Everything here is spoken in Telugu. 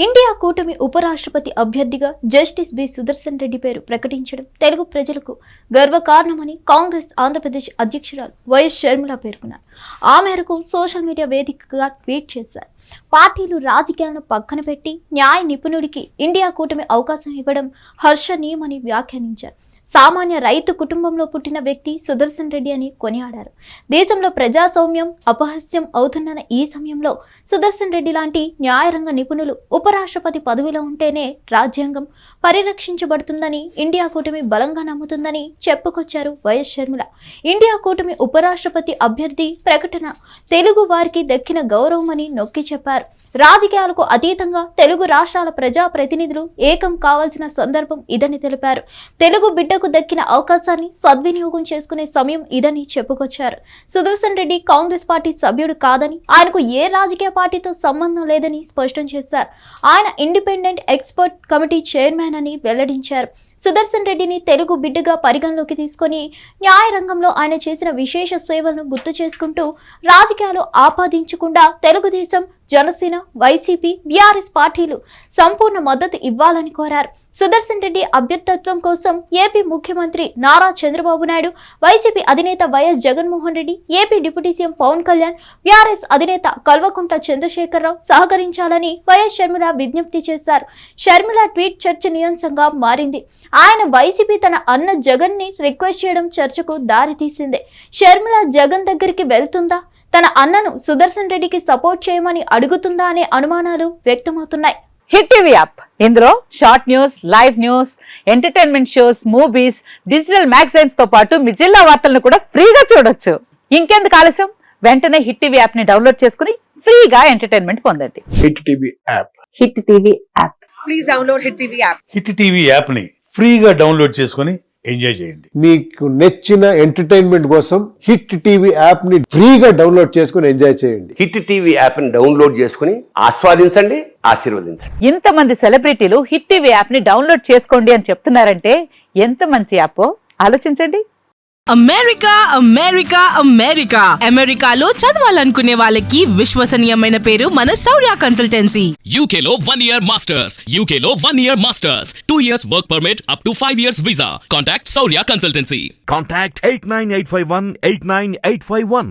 ఇండియా కూటమి ఉపరాష్ట్రపతి అభ్యర్థిగా జస్టిస్ బి సుదర్శన్ రెడ్డి పేరు ప్రకటించడం తెలుగు ప్రజలకు గర్వకారణమని కాంగ్రెస్ ఆంధ్రప్రదేశ్ అధ్యక్షురాలు వైఎస్ షర్మిల పేర్కొన్నారు. ఆ మేరకు సోషల్ మీడియా వేదికగా ట్వీట్ చేశారు. పార్టీలు రాజకీయాలను పక్కన పెట్టి న్యాయ నిపుణుడికి ఇండియా కూటమి అవకాశం ఇవ్వడం హర్షణీయమని వ్యాఖ్యానించారు. సామాన్య రైతు కుటుంబంలో పుట్టిన వ్యక్తి సుదర్శన్ రెడ్డి అని కొనియాడారు. దేశంలో ప్రజాస్వామ్యం అపహాస్యం అవుతున్న ఈ సమయంలో సుదర్శన్ రెడ్డి లాంటి న్యాయరంగ నిపుణులు ఉపరాష్ట్రపతి పదవిలో ఉంటేనే రాజ్యాంగం పరిరక్షించబడుతుందని ఇండియా కూటమి బలంగా నమ్ముతుందని చెప్పుకొచ్చారు వైఎస్ షర్మిల. ఇండియా కూటమి ఉపరాష్ట్రపతి అభ్యర్థి ప్రకటన తెలుగు వారికి దక్కిన గౌరవమని నొక్కి చెప్పారు. రాజకీయాలకు అతీతంగా తెలుగు రాష్ట్రాల ప్రజా ప్రతినిధులు ఏకం కావాల్సిన సందర్భం ఇదని తెలిపారు. తెలుగు బిడ్డకు దక్కిన అవకాశాన్ని సద్వినియోగం చేసుకునే సమయం ఇదని చెప్పుకొచ్చారు. సుదర్శన్ రెడ్డి కాంగ్రెస్ పార్టీ సభ్యుడు కాదని, ఆయనకు ఏ రాజకీయ పార్టీతో సంబంధం లేదని స్పష్టం చేశారు. ఆయన ఇండిపెండెంట్ ఎక్స్పర్ట్ కమిటీ చైర్మన్ అని వెల్లడించారు. సుదర్శన్ రెడ్డిని తెలుగు బిడ్డగా పరిగణలోకి తీసుకొని న్యాయ రంగంలో ఆయన చేసిన విశేష సేవలను గుర్తు చేసుకుంటూ రాజకీయాలు ఆపాదించకుండా తెలుగుదేశం, జనసేన, వైసీపీ, బీఆర్ఎస్ పార్టీలు సంపూర్ణ మద్దతు ఇవ్వాలని కోరారు. సుదర్శన్ రెడ్డి అభ్యర్థిత్వం కోసం ఏపీ ముఖ్యమంత్రి నారా చంద్రబాబు నాయుడు, వైసీపీ అధినేత YS Jaganmohan Reddy, AP deputy CM Pawan Kalyan, BRS అధినేత కల్వకుంట్ల చంద్రశేఖరరావు సహకరించాలని వైఎస్ షర్మిల విజ్ఞప్తి చేశారు. షర్మిల ట్వీట్ చర్చనీయాంశంగా మారింది. ఆయన వైసీపీ తన అన్న జగన్ ని రిక్వెస్ట్ చేయడం చర్చకు దారి తీసింది. షర్మిల జగన్ దగ్గరికి వెళ్తుందా, తన అన్నను సుదర్శన్ రెడ్డికి సపోర్ట్ చేయమని అడుగుతుందా అనే అనుమానాలు వ్యక్తమవుతున్నాయి. హిట్ టీవీ యాప్, ఇందులో short news, live news, entertainment shows, movies, digital magazines తో పాటు మీ జిల్లా వార్తలను కూడా ఫ్రీగా చూడొచ్చు. ఇంకెందుకు ఆలస్యం, వెంటనే హిట్ టీవీ యాప్ ని డౌన్లోడ్ చేసుకుని ఫ్రీగా ఎంటర్టైన్మెంట్ పొందండి. Hit TV app. Hit TV app. Please download hit TV app. Hit TV app ని ఫ్రీగా డౌన్లోడ్ చేసుకుని ఎంజాయ్ చేయండి. మీకు నచ్చిన ఎంటర్టైన్మెంట్ కోసం హిట్ టీవీ యాప్ ని ఫ్రీగా డౌన్లోడ్ చేసుకుని ఎంజాయ్ చేయండి. హిట్ టీవీ యాప్ ని డౌన్లోడ్ చేసుకుని ఆస్వాదించండి, ఆశీర్వదించండి. ఇంతమంది సెలబ్రిటీలు హిట్ టీవీ యాప్ ని డౌన్లోడ్ చేసుకోండి అని చెప్తున్నారంటే ఎంత మంచి యాప్ ఆలోచించండి. అమెరికా అమెరికా అమెరికా అమెరికాలో చదవాలనుకునే వాళ్ళకి విశ్వసనీయమైన పేరు మన శౌర్య కన్సల్టెన్సీ. UK లో 1 year masters. UK లో 1 year masters. 2 years work permit up to 5 years visa. Contact Saurya Consultancy. Contact 89851 89851.